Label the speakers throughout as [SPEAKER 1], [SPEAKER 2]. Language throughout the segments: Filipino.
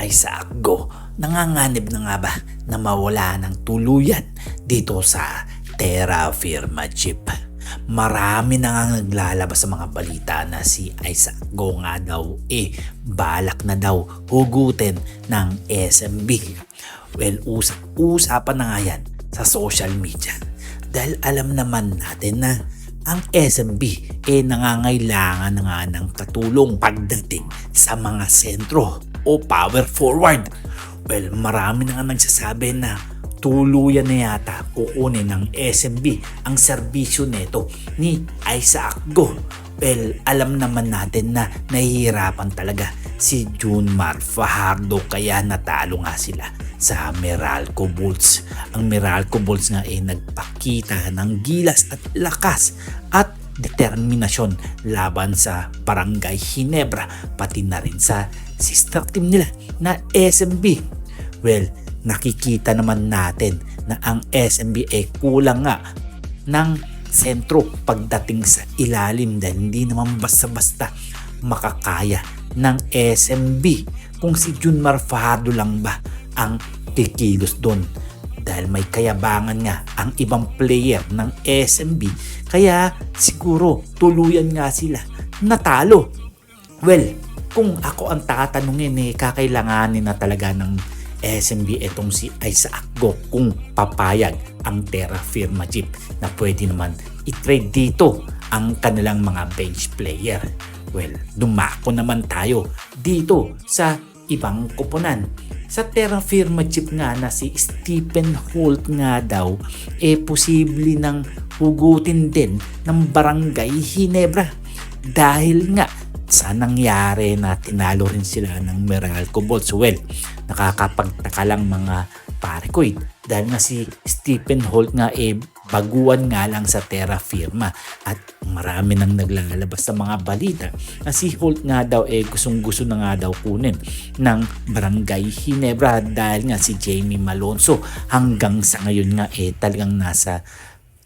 [SPEAKER 1] Isaac Go, nanganganib na nga ba na mawala ng tuluyan dito sa Terra Firma chip? Marami na nga naglalabas sa mga balita na si Isaac Go nga daw balak na daw hugutin ng SMB. Well, usapan na nga yan sa social media dahil alam naman natin na ang SMB nangangailangan na nga ng katulong pagdating sa mga sentro o power forward. Well, marami na nga nagsasabi na tuluyan na yata kukunin ng SMB ang serbisyo neto ni Isaac Go. Well, alam naman natin na nahihirapan talaga si Junmar Fajardo kaya natalo nga sila sa Meralco Bulls. Ang Meralco Bulls nga nagpakita ng gilas at lakas at determinasyon laban sa Barangay Ginebra pati na rin sa sister team nila na SMB. Well, nakikita naman natin na ang SMB kulang nga ng sentro pagdating sa ilalim dahil hindi naman basta-basta makakaya ng SMB kung si Junmar Fajardo lang ba ang kikilos doon dahil may kayabangan nga ang ibang player ng SMB kaya siguro tuluyan nga sila natalo. Well, kung ako ang tatanungin kakailanganin na talaga ng SMB itong si Isaac Go kung papayag ang Terra Firma chip na pwede naman i-trade dito ang kanilang mga bench player. Well, dumako naman tayo dito sa ibang koponan. Sa Terra Firma chip nga na si Stephen Holt nga daw posible nang hugutin din ng Barangay Ginebra dahil nga sa nangyari na tinalo rin sila ng Meralco Bulls. Well, nakakapagtaka lang mga pare ko dahil nga si Stephen Holt nga baguan nga lang sa Terra Firma at marami nang naglalabas sa mga balita na si Holt nga daw gustong-gusto na nga daw kunin ng Barangay Ginebra dahil nga si Jamie Malonzo hanggang sa ngayon nga talagang nasa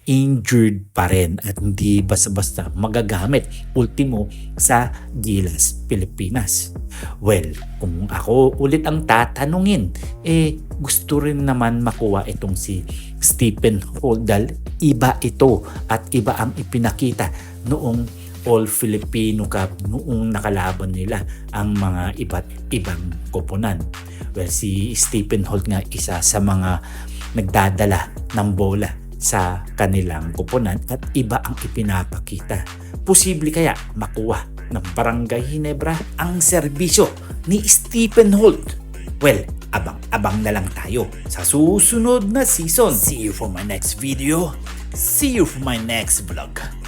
[SPEAKER 1] injured pa rin at hindi basta-basta magagamit ultimo sa Gilas, Pilipinas. Well, kung ako ulit ang tatanungin, gusto rin naman makuha itong si Stephen Holt dahil iba ito at iba ang ipinakita noong All Filipino Cup noong nakalaban nila ang mga iba't ibang koponan. Well, si Stephen Holt nga isa sa mga nagdadala ng bola sa kanilang koponan at iba ang ipinapakita. Posible kaya makuha ng Barangay Ginebra ang serbisyo ni Stephen Holt? Well, abang-abang na lang tayo sa susunod na season. See you for my next video. See you for my next vlog.